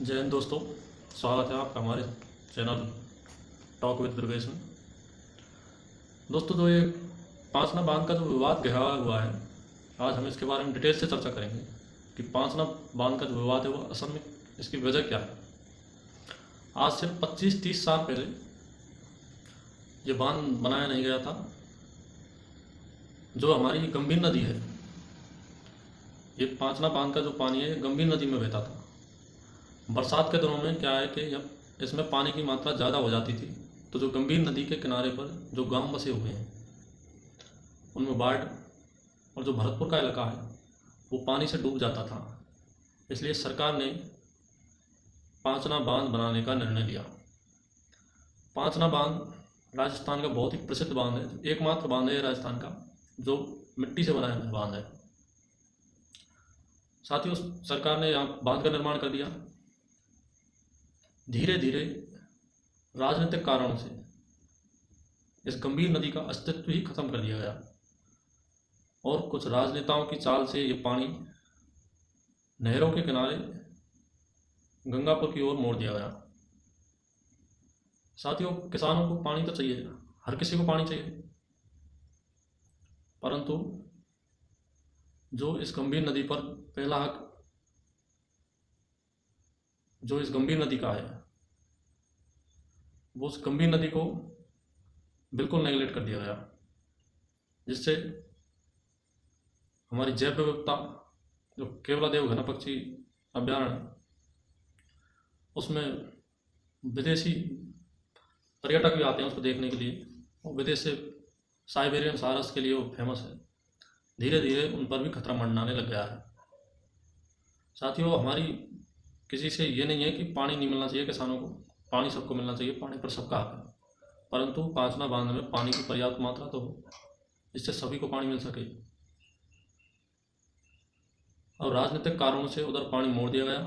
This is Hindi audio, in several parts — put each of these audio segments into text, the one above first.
जय हिंद दोस्तों, स्वागत है आपका हमारे चैनल टॉक विद दुर्गेश में। दोस्तों, जो ये पांचना बांध का जो विवाद गहरा हुआ है, आज हम इसके बारे में डिटेल से चर्चा करेंगे कि पांचना बांध का जो विवाद है वो असल में इसकी वजह क्या है। आज से 25-30 साल पहले ये बांध बनाया नहीं गया था। जो हमारी गंभीर नदी है, ये पांचना बांध का जो पानी है ये गंभीर नदी में बहता था। बरसात के दिनों में क्या है कि जब इसमें पानी की मात्रा ज़्यादा हो जाती थी तो जो गंभीर नदी के किनारे पर जो गांव बसे हुए हैं उनमें बाढ़ और जो भरतपुर का इलाका है वो पानी से डूब जाता था। इसलिए सरकार ने पांचना बांध बनाने का निर्णय लिया। पांचना बांध राजस्थान का बहुत ही प्रसिद्ध बांध है, एकमात्र बांध है राजस्थान का जो मिट्टी से बनाया हुआ बांध है। साथ ही उस सरकार ने यहाँ बांध का निर्माण कर दिया। धीरे धीरे राजनीतिक कारणों से इस गंभीर नदी का अस्तित्व ही खत्म कर दिया गया और कुछ राजनेताओं की चाल से ये पानी नहरों के किनारे गंगापुर की ओर मोड़ दिया गया। साथियों, किसानों को पानी तो चाहिए, हर किसी को पानी चाहिए, परंतु जो इस गंभीर नदी पर पहला हक जो इस गंभीर नदी का है वो उस गंभीर नदी को बिल्कुल नेगलेक्ट कर दिया गया, जिससे हमारी जैव विविधता जो केवलादेव घना पक्षी अभ्यारण्य उसमें विदेशी पर्यटक भी आते हैं उसको देखने के लिए, और विदेश से साइबेरियन सारस के लिए वो फेमस है। धीरे धीरे उन पर भी खतरा मंडराने लग गया है। साथियों, हमारी किसी से ये नहीं है कि पानी नहीं मिलना चाहिए किसानों को, पानी सबको मिलना चाहिए, पानी पर सबका हक है, परंतु पांचना बांध में पानी की पर्याप्त मात्रा तो हो जिससे सभी को पानी मिल सके। और राजनीतिक कारणों से उधर पानी मोड़ दिया गया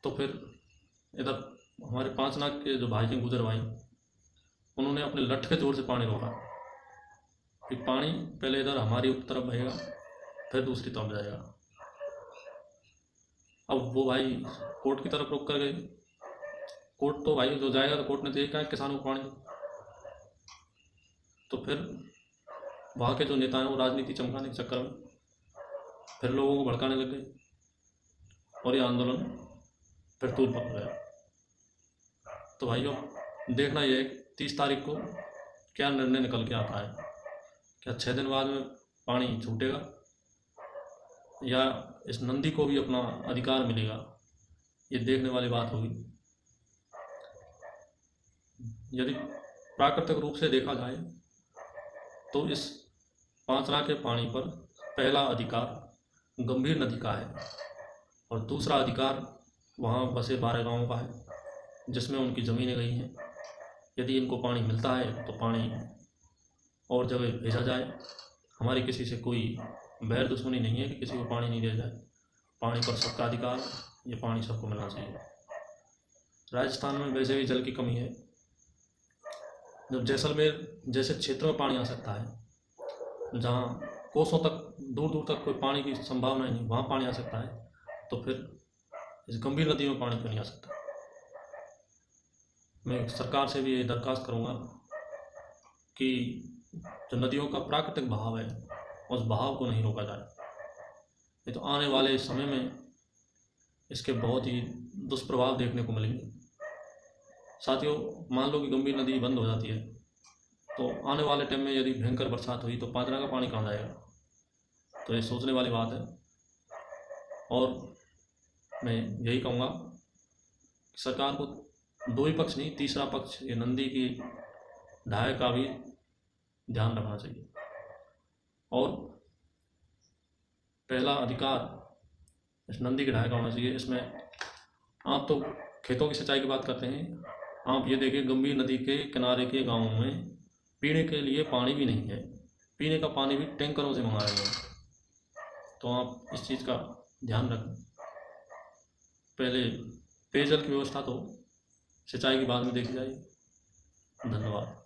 तो फिर इधर हमारे पांचना के जो भाई हैं गुजर भाई, उन्होंने अपने लठ के जोर से पानी रोका कि पानी पहले इधर हमारी तरफ बहेगा फिर दूसरी तरफ जाएगा। अब वो भाई कोर्ट की तरफ रुक कर गए। कोर्ट तो भाई जो जाएगा तो कोर्ट ने देखा है किसानों को पानी, तो फिर वहाँ के जो नेता हैं वो राजनीति चमकाने के चक्कर में फिर लोगों को भड़काने लग गए और ये आंदोलन फिर तूल पकड़ गया। तो भाइयों, देखना ये है कि 30 तारीख को क्या निर्णय निकल के आता है। क्या 6 दिन बाद में पानी छूटेगा या इस नंदी को भी अपना अधिकार मिलेगा, ये देखने वाली बात होगी। यदि प्राकृतिक रूप से देखा जाए तो इस पांचना के पानी पर पहला अधिकार गंभीर नदी का है और दूसरा अधिकार वहाँ बसे 12 गांवों का है जिसमें उनकी ज़मीनें गई हैं। यदि इनको पानी मिलता है तो पानी और जगह भेजा जाए। हमारी किसी से कोई बैर दुश्मनी नहीं है कि किसी को पानी नहीं दिया जाए। पानी पर सबका अधिकार, ये पानी सबको मिलना चाहिए। राजस्थान में वैसे भी जल की कमी है। जब जैसलमेर जैसे क्षेत्र में पानी आ सकता है जहाँ कोसों तक दूर दूर तक कोई पानी की संभावना ही नहीं, वहाँ पानी आ सकता है, तो फिर इस गंभीर नदी में पानी क्यों नहीं आ सकता। मैं सरकार से भी ये दरख्वास्त करूँगा कि जो नदियों का प्राकृतिक बहाव है उस बहाव को नहीं रोका जाए, नहीं तो आने वाले समय में इसके बहुत ही दुष्प्रभाव देखने को मिलेंगे। साथियों, मान लो कि गंभीर नदी बंद हो जाती है तो आने वाले टाइम में यदि भयंकर बरसात हुई तो पांचना का पानी कहाँ जाएगा। तो ये सोचने वाली बात है और मैं यही कहूँगा कि सरकार को दो ही पक्ष नहीं, तीसरा पक्ष ये नंदी की ढाई का भी ध्यान रखना चाहिए। और पहला अधिकार इस नंदी की ढाई का होना चाहिए। इसमें आप तो खेतों की सिंचाई की बात करते हैं, आप ये देखिए गंभीर नदी के किनारे के गांवों में पीने के लिए पानी भी नहीं है, पीने का पानी भी टैंकरों से मंगाया गया है। तो आप इस चीज़ का ध्यान रखें। पहले पेयजल की व्यवस्था तो सिंचाई की बाद में देखी जाएगी। धन्यवाद।